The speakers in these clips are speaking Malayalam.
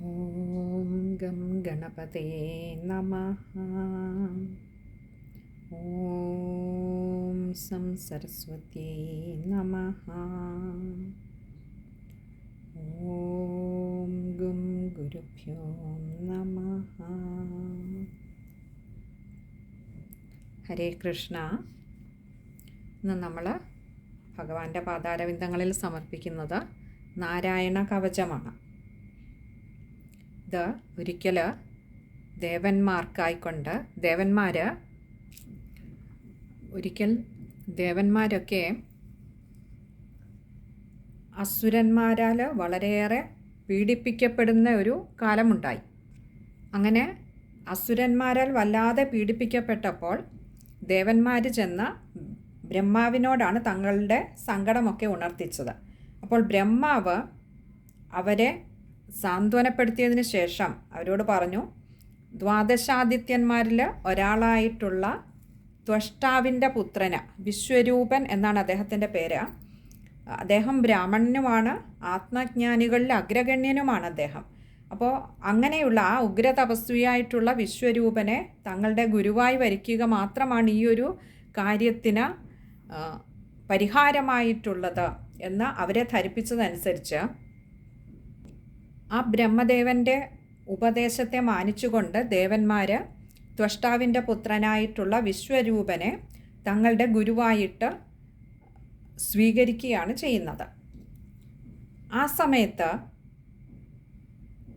ഓം ഗം ഗണപതേ നമഃ. ഓം സം സരസ്വത്യേ നമഃ. ഓം ഗും ഗുരുഭ്യോ നമഃ. ഹരേ കൃഷ്ണ. ഇന്ന് നമ്മൾ ഭഗവാന്റെ പാതാരവിന്ദങ്ങളിൽ സമർപ്പിക്കുന്നത് നാരായണ കവചമാണ്. ഇത് ഒരിക്കൽ ദേവന്മാരൊക്കെ അസുരന്മാരാൽ വളരെയേറെ പീഡിപ്പിക്കപ്പെടുന്ന ഒരു കാലമുണ്ടായി. അങ്ങനെ അസുരന്മാരാൽ വല്ലാതെ പീഡിപ്പിക്കപ്പെട്ടപ്പോൾ ദേവന്മാർ ചെന്ന് ബ്രഹ്മാവിനോടാണ് തങ്ങളുടെ സങ്കടമൊക്കെ ഉണർത്തിച്ചത്. അപ്പോൾ ബ്രഹ്മാവ് അവരെ സാന്ത്വനപ്പെടുത്തിയതിന് ശേഷം അവരോട് പറഞ്ഞു, ദ്വാദശാദിത്യന്മാരിൽ ഒരാളായിട്ടുള്ള ത്വഷ്ടാവിൻ്റെ പുത്രന്, വിശ്വരൂപൻ എന്നാണ് അദ്ദേഹത്തിൻ്റെ പേര്. അദ്ദേഹം ബ്രാഹ്മണനുമാണ്, ആത്മജ്ഞാനികളിൽ അഗ്രഗണ്യനുമാണ് അദ്ദേഹം. അപ്പോൾ അങ്ങനെയുള്ള ആ ഉഗ്രതപസ്വിയായിട്ടുള്ള വിശ്വരൂപനെ തങ്ങളുടെ ഗുരുവായി വരിക്കുക മാത്രമാണ് ഈ ഒരു കാര്യത്തിന് പരിഹാരമായിട്ടുള്ളത് എന്ന് അവരെ ധരിപ്പിച്ചതനുസരിച്ച് ആ ബ്രഹ്മദേവൻ്റെ ഉപദേശത്തെ മാനിച്ചുകൊണ്ട് ദേവന്മാർ ത്വഷ്ടാവിൻ്റെ പുത്രനായിട്ടുള്ള വിശ്വരൂപനെ തങ്ങളുടെ ഗുരുവായിട്ട് സ്വീകരിക്കുകയാണ് ചെയ്യുന്നത്. ആ സമയത്ത്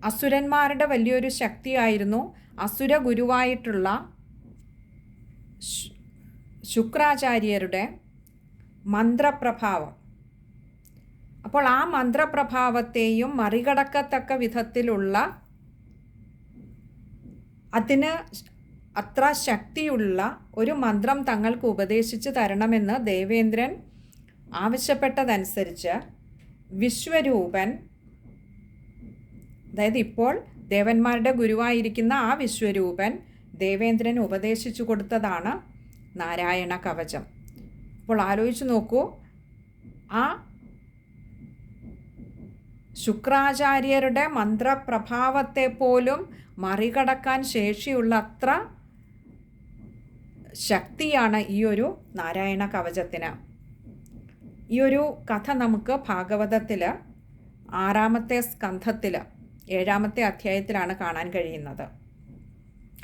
അസുരന്മാരുടെ വലിയൊരു ശക്തിയായിരുന്നു അസുര ഗുരുവായിട്ടുള്ള ശുക്രാചാര്യരുടെ മന്ത്രപ്രഭാവം. അപ്പോൾ ആ മന്ത്രപ്രഭാവത്തെയും മറികടക്കത്തക്ക വിധത്തിലുള്ള അതിന് അത്ര ശക്തിയുള്ള ഒരു മന്ത്രം തങ്ങൾക്ക് ഉപദേശിച്ച് തരണമെന്ന് ദേവേന്ദ്രൻ ആവശ്യപ്പെട്ടതനുസരിച്ച് വിശ്വരൂപൻ, അതായത് ഇപ്പോൾ ദേവന്മാരുടെ ഗുരുവായിരിക്കുന്ന ആ വിശ്വരൂപൻ ദേവേന്ദ്രന് ഉപദേശിച്ചു കൊടുത്തതാണ് നാരായണ കവചം. അപ്പോൾ ആലോചിച്ച് നോക്കൂ, ആ ശുക്രാചാര്യരുടെ മന്ത്രപ്രഭാവത്തെ പോലും മറികടക്കാൻ ശേഷിയുള്ള അത്ര ശക്തിയാണ് ഈ ഒരു നാരായണ കവചത്തിന്. ഈ ഒരു കഥ നമുക്ക് ഭാഗവതത്തിൽ 6-ാമത്തെ സ്കന്ധത്തിൽ 7-ാമത്തെ അധ്യായത്തിലാണ് കാണാൻ കഴിയുന്നത്.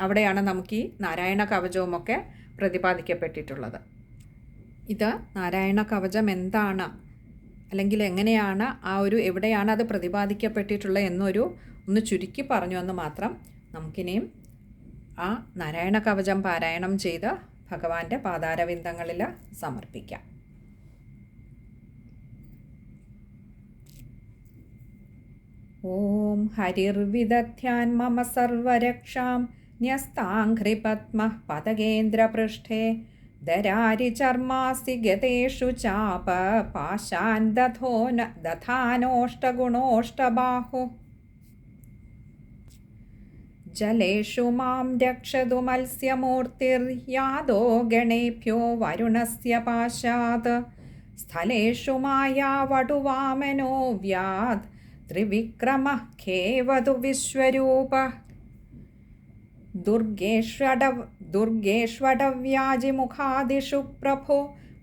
അവിടെയാണ് നമുക്ക് ഈ നാരായണ കവചവുമൊക്കെ പ്രതിപാദിക്കപ്പെട്ടിട്ടുള്ളത്. ഇത് നാരായണ കവചം എന്താണ്, അല്ലെങ്കിൽ എങ്ങനെയാണ് എവിടെയാണ് അത് പ്രതിപാദിക്കപ്പെട്ടിട്ടുള്ളത് ഒന്ന് ചുരുക്കി പറഞ്ഞു എന്ന് മാത്രം. നമുക്കിനിയും ആ നാരായണ കവചം പാരായണം ചെയ്ത് ഭഗവാന്റെ പാതാരവിന്ദങ്ങളിൽ സമർപ്പിക്കാം. ഓം ഹരിർവിദധ്യാൻ മമ സർവരക്ഷാം ന്യസ്താഘ്രിപത്മഃ പതകേന്ദ്രപൃഷ്ഠേ ദരാരി ചർമാസി ഗതേഷു ചാപ പാശാൻ ദധാനോഷ്ടഗുണോഷ്ടബാഹു ജലേഷു മാം രക്ഷതു മത്സ്യമൂർത്തിർയാദോ ഗണേഭ്യോ വരുണസ്യ പാശാത് സ്ഥലേഷു മായാവടുവാമനോ വ്യാദ് ത്രിവിക്രമഃ ഖേവതു വിശ്വരൂപഃ ദുർഗേഷ്വടവ്യാജിമുഖാദിഷു പ്രഭോ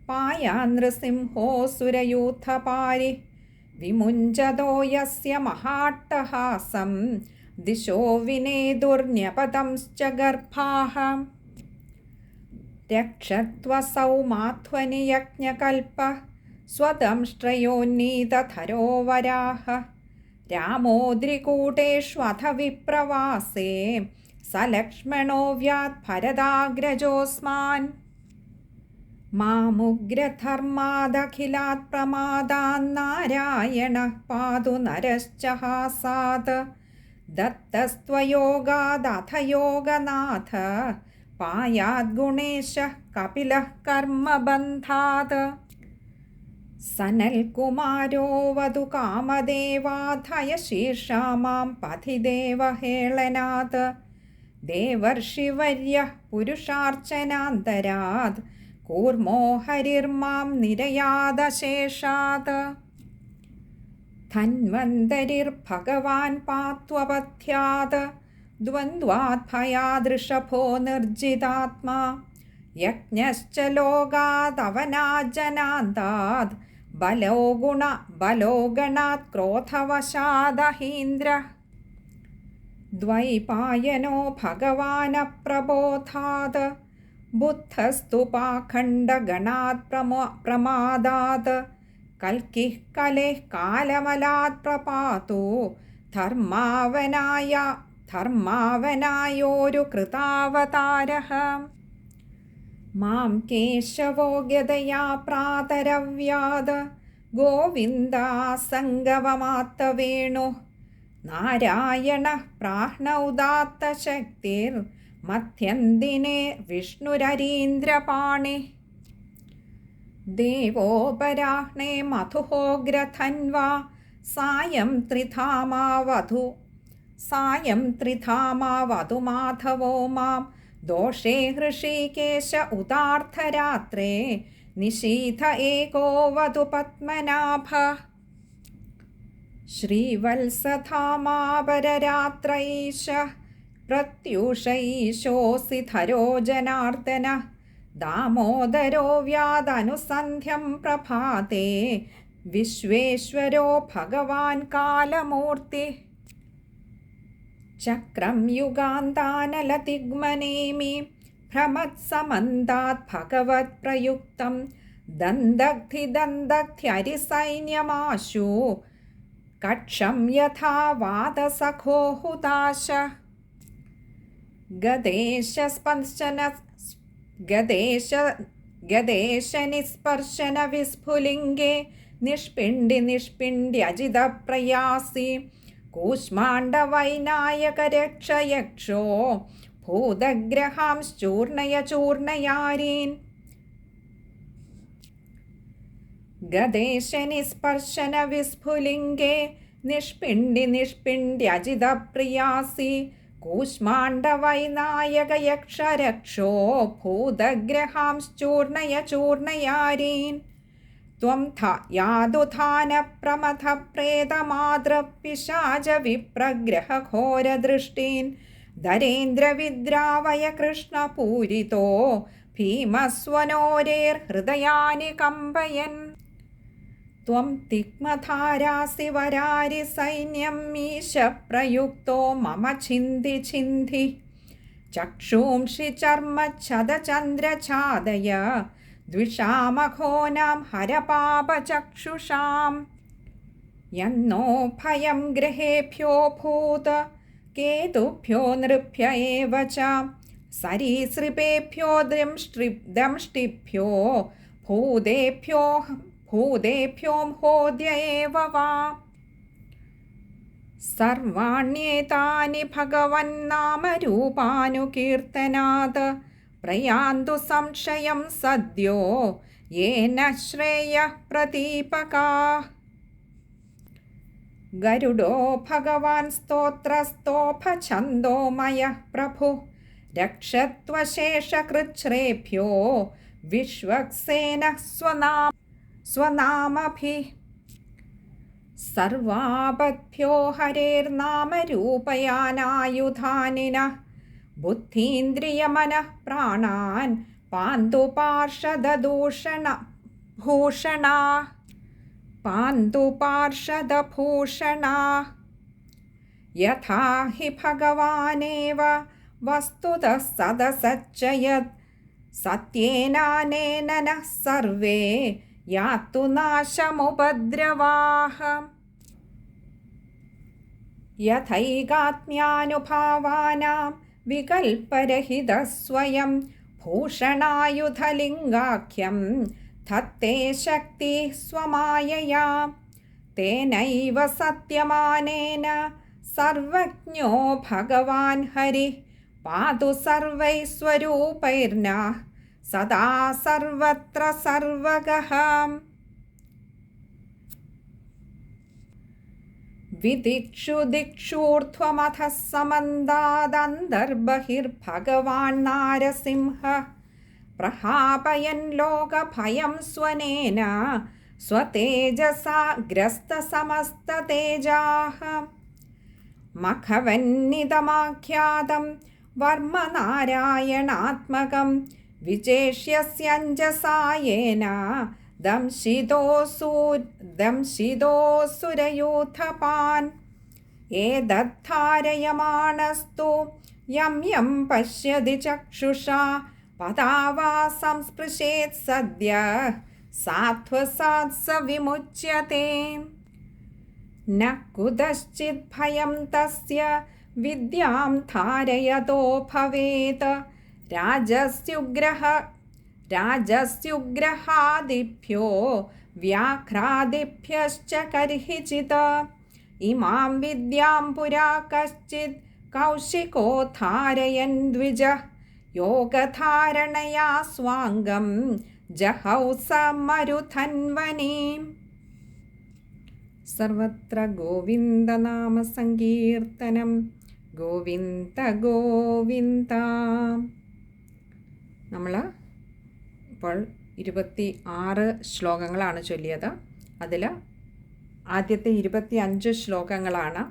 പായാ നൃസിംഹോസുരയൂഥപാരി വിമുഞ്ചതോ യസ്യ മഹാട്ടഹാസം ദിശോ വിനേതുർന്യപതംശ്ച ഗർഭാഃ രക്ഷത്വസൗ മാധ്വനി യജ്ഞകൽപഃ സ്വദംഷ്ട്രയോന്നീതധരോ വരാഹ രാമോദ്രികൂടേഷ്വഥ വിപ്രവാസേ സലക്ഷ്മണോ വ്യാത് ഭരതാഗ്രജോസ്മാൻ മാമുഗ്രധർമാദഖിലാത് പ്രമാദാന്നാരായണഃ പാതു നരശ്ചഹാസാത് ദത്തസ്ത്വയോഗാദഥ യോഗനാഥ പായാത് ഗുണേശഃ കപിലഃ കർമ്മബന്ധാത് സനൽകുമാരോ വധു കാമദേവാധയ ശീർഷാമാം പഥി ദേവഹേളനാത് ദേവർഷിവര്യഃ പുരുഷാർച്ചനാന്തരാത് കൂർമോ ഹരിർമാം നിരയാദശേഷാത് ധന്വന്തരിർഭഗവാൻ പാത്വപഥ്യാത് ദ്വന്ദ്വാത് ഭയാദൃഷഭോ നിർജിതാത്മാ യജ്ഞശ്ച ലോകാദവനാജനാന്താത് ബലോ ഗണാത് ക്രോധവശാദഹീന്ദ്രഃ ദ്വൈപായനോ ഭഗവാനപ്രബോധാത് ബുദ്ധസ്തു പാഖണ്ഡഗണാത് പ്രമാദാത് കൽക്കിഃ കലേഃ കാലമലാത് പ്രപാതോ ധർമാവനായോരു കൃതാവതാരഃ മാം കേശവോ ഗദയാ പ്രാതരവ്യാത് ഗോവിന്ദാസംഗവമാത്തവേണു നാരായണഃ പ്രാഹ്നൗദാത്തശക്തിർ മധ്യന്ദിനെ വിഷ്ണുരരീന്ദ്രപാണി ദേവോപരാഹ്നേ മധുഹോഗ്രധന്വാ സായം ത്രിധാമാവധു മാധവോ മാം ദോഷേ ഹൃഷീകേശ ഉദാർദ്ധരാത്രേ നിശീഥ ഏകോ വധു പത്മനാഭ ശ്രീവത്സധാമാപരരാത്രൈശ പ്രത്യൂഷൈശോऽसि ധരോ ജനാർദ്ദന ദാമോദരോ വ്യാദനുസന്ധ്യം പ്രഭാതേ വിശ്വേശ്വരോ ഭഗവാൻ കാലമൂർത്തി ചക്രം യുഗാന്താനലതിഗ്മനേമി ഭ്രമത്സമന്താത് ഭഗവത് പ്രയുക്തം ദന്തഗ്ധ്യരിസൈന്യമാശു കക്ഷം യഥാ വാദസഖോ ഹുതാശ ഗദേശനിസ്പർശന വിസ്ഫുലിംഗേ നിഷ്പിണ്ഡ്യജിതപ്രയാസി കൂഷ്മാണ്ഡവൈനായകരക്ഷയക്ഷോ ഭൂതഗ്രഹാംശ്ചൂർണയാരീൻ ഗദേശനിസ്പർശന വിസ്ഫുലിംഗേ നിഷ്പിണ്ഡ്യജിതപ്രിയാസി കൂഷ്മാണ്ഡവൈനായകയക്ഷരക്ഷോ ഭൂതഗ്രഹാംശ്ചൂർണയാരീൻ ത്വം യാതുധാനപ്രമഥപ്രേതമാതൃപിശാചവിപ്രഗ്രഹഘോരദൃഷ്ടീൻ ധരേന്ദ്രവിദ്രാവയ കൃഷ്ണപൂരിതോ ഭീമസ്വനോരേർഹൃദയാനി കമ്പയൻ ത്വം തിഗ്മധാരാസി വരാരി സൈന്യം മീശപ്രയുക്തോ മമ ഛിന്തി ചക്ഷൂംഷി ചർമ്മച്ഛദചന്ദ്രഛാദയ ദ്വിഷാമഘോനാം ഹരപാപചക്ഷുഷാം യന്നോ ഭയം ഗൃഹേഭ്യോ ഭൂത കേതുഭ്യോ നൃഭ്യ ഏവ ച സരീസൃപേഭ്യോ ദംഷ്ടിഭ്യോ ഭൂതേഭ്യോ ഹോദ്യ ഏവ വാ സർവാണ്യേതാനി ഭഗവന്നാമരൂപാനുകീർത്തനാത് പ്രയാന്തു സംശയം സദ്യോ യേന ശ്രേയഃ പ്രദീപകാഃ ഗരുഡോ ഭഗവാൻ സ്തോത്രസ്തോഭഛന്ദോമയഃ പ്രഭുഃ രക്ഷത്വശേഷകൃച്ഛ്രേഭ്യോ വിശ്വക്സേനഃ സ്വനാമഭിः സർവാപദ്ഭ്യോ ഹരേർനാമരൂപയാനായുധാനിനഃ ബുദ്ധീന്ദ്രിയമനഃ പ്രാണാൻ പാന്തു പാർഷദഭൂഷണാഃ യഥാ ഹി ഭഗവാനേവ വസ്തുതഃ സദസच्च യത് സത്യേനാനേന നഃ സർവേ യാതു നാശമുപദ്രവാഃ യഥൈകാത്മ്യാനുഭാവാനാം വികൽപരഹിതഃ സ്വയം ഭൂഷണായുധലിംഗാഖ്യം ധത്തേ ശക്തിഃ സ്വമായയാ തേനൈവ സത്യമാനേന സർവജ്ഞോ ഭഗവാൻ ഹരിഃ പാതു സർവൈഃ സ്വരൂപൈർനഃ സദാ സർവത്ര സർവഗഃ വിദിക്ഷു ദിക്ഷൂർധ്വമഥഃ സമന്താദന്തർബഹിർഭഗവാൻ നാരസിംഹഃ പ്രഹാപയൻ ലോകഭയം സ്വനേന स्वतेजसा ग्रस्तसमस्ततेजाः मखवन्निदमाख्यातं वर्मनारायणात्मकं विचेष्यस्यञ्जसा येन दंशितोऽसुरयूथपान् एतद्धारयमाणस्तु यं यं पश्यति चक्षुषा पदा वा संस्पृशेत् सद्यः सात्वसात् स विमुच्यते न कुतश्चित् भयं तस्य विद्यां धारयतो भवेत् राजस्युग्रहादिभ्यो व्याघ्रादिभ्यश्च कर्हिचित् इमां विद्यां पुरा कश्चित् कौशिको धारयन् द्विजः योगधारणया स्वाङ्गं जहौ स मरुधन्वनीम् सर्वत्र गोविन्दनामसङ्कीर्तनं गोविन्द गोविन्द നമ്മൾ ഇപ്പോൾ 26 ശ്ലോകങ്ങളാണ് ചൊല്ലിയത്. അതിൽ ആദ്യത്തെ 25 ശ്ലോകങ്ങളാണ്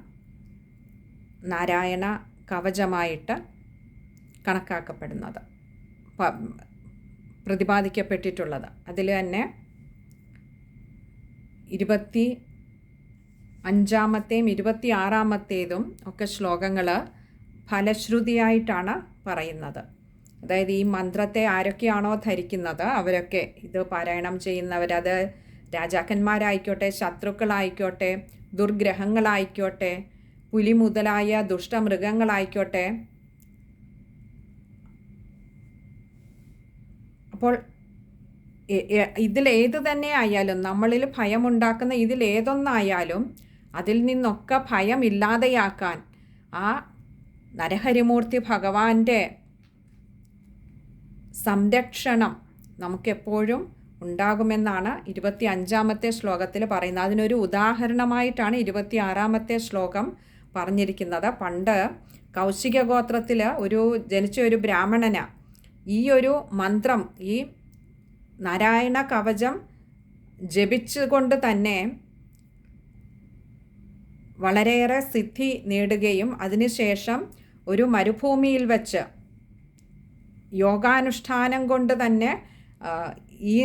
നാരായണ കവചമായിട്ട് കണക്കാക്കപ്പെടുന്നത്, പ്രതിപാദിക്കപ്പെട്ടിട്ടുള്ളത്. അതിൽ തന്നെ 25-ാമത്തെയും 26-ാമത്തേതും ഒക്കെ ശ്ലോകങ്ങൾ ഫലശ്രുതിയായിട്ടാണ് പറയുന്നത്. അതായത് ഈ മന്ത്രത്തെ ആരൊക്കെയാണോ ധരിക്കുന്നത് അവരൊക്കെ ഇത് പാരായണം ചെയ്യുന്നവരത് രാജാക്കന്മാരായിക്കോട്ടെ, ശത്രുക്കളായിക്കോട്ടെ, ദുർഗ്രഹങ്ങളായിക്കോട്ടെ, പുലി മുതലായ ദുഷ്ടമൃഗങ്ങളായിക്കോട്ടെ. അപ്പോൾ ഇതിലേത് തന്നെ ആയാലും, നമ്മളിൽ ഭയമുണ്ടാക്കുന്ന ഇതിലേതൊന്നായാലും അതിൽ നിന്നൊക്കെ ഭയമില്ലാതെയാക്കാൻ ആ നരഹരിമൂർത്തി ഭഗവാന്റെ സംരക്ഷണം നമുക്കെപ്പോഴും ഉണ്ടാകുമെന്നാണ് 25-ാമത്തെ ശ്ലോകത്തിൽ പറയുന്നത്. അതിനൊരു ഉദാഹരണമായിട്ടാണ് 26-ാമത്തെ ശ്ലോകം പറഞ്ഞിരിക്കുന്നത്. പണ്ട് കൗശിക ഗോത്രത്തിൽ ജനിച്ച ഒരു ബ്രാഹ്മണന് ഈ ഒരു മന്ത്രം, ഈ നാരായണ കവചം ജപിച്ചുകൊണ്ട് തന്നെ വളരെയേറെ സിദ്ധി നേടുകയും അതിനുശേഷം ഒരു മരുഭൂമിയിൽ വച്ച് യോഗാനുഷ്ഠാനം കൊണ്ട് തന്നെ ഈ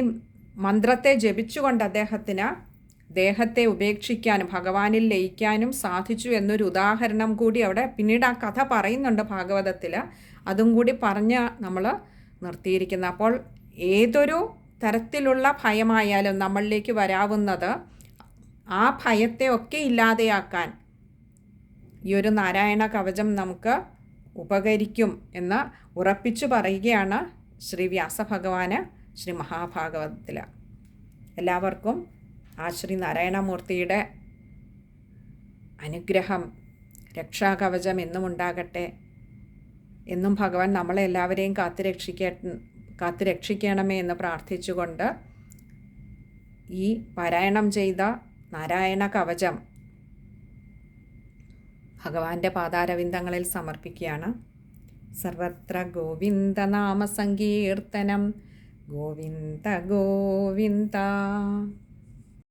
മന്ത്രത്തെ ജപിച്ചുകൊണ്ട് അദ്ദേഹത്തിന് ദേഹത്തെ ഉപേക്ഷിക്കാനും ഭഗവാനിൽ ലയിക്കാനും സാധിച്ചു എന്നൊരു ഉദാഹരണം കൂടി അവിടെ പിന്നീട് ആ കഥ പറയുന്നുണ്ട് ഭാഗവതത്തിൽ. അതും കൂടി പറഞ്ഞ് നമ്മൾ നിർത്തിയിരിക്കുന്നത്. അപ്പോൾ ഏതൊരു തരത്തിലുള്ള ഭയമായാലും നമ്മളിലേക്ക് വരാവുന്നത്, ആ ഭയത്തെ ഒക്കെ ഇല്ലാതെയാക്കാൻ ഈ ഒരു നാരായണ കവചം നമുക്ക് ഉപകരിക്കും എന്ന് ഉറപ്പിച്ചു പറയുകയാണ് ശ്രീ വ്യാസഭഗവാന് ശ്രീ മഹാഭാഗവതത്തിൽ. എല്ലാവർക്കും ആ ശ്രീ നാരായണമൂർത്തിയുടെ അനുഗ്രഹം, രക്ഷാകവചം എന്നും ഉണ്ടാകട്ടെ. എന്നും ഭഗവാൻ നമ്മളെ എല്ലാവരെയും കാത്തുരക്ഷിക്കണമേ എന്ന് പ്രാർത്ഥിച്ചുകൊണ്ട് ഈ പാരായണം ചെയ്ത നാരായണ കവചം ഭഗവാന്റെ പാദാരവിന്ദങ്ങളിൽ സമർപ്പിക്കുകയാണ്. സർവത്ര ഗോവിന്ദനാമ സങ്കീർത്തനം ഗോവിന്ദ ഗോവിന്ദ.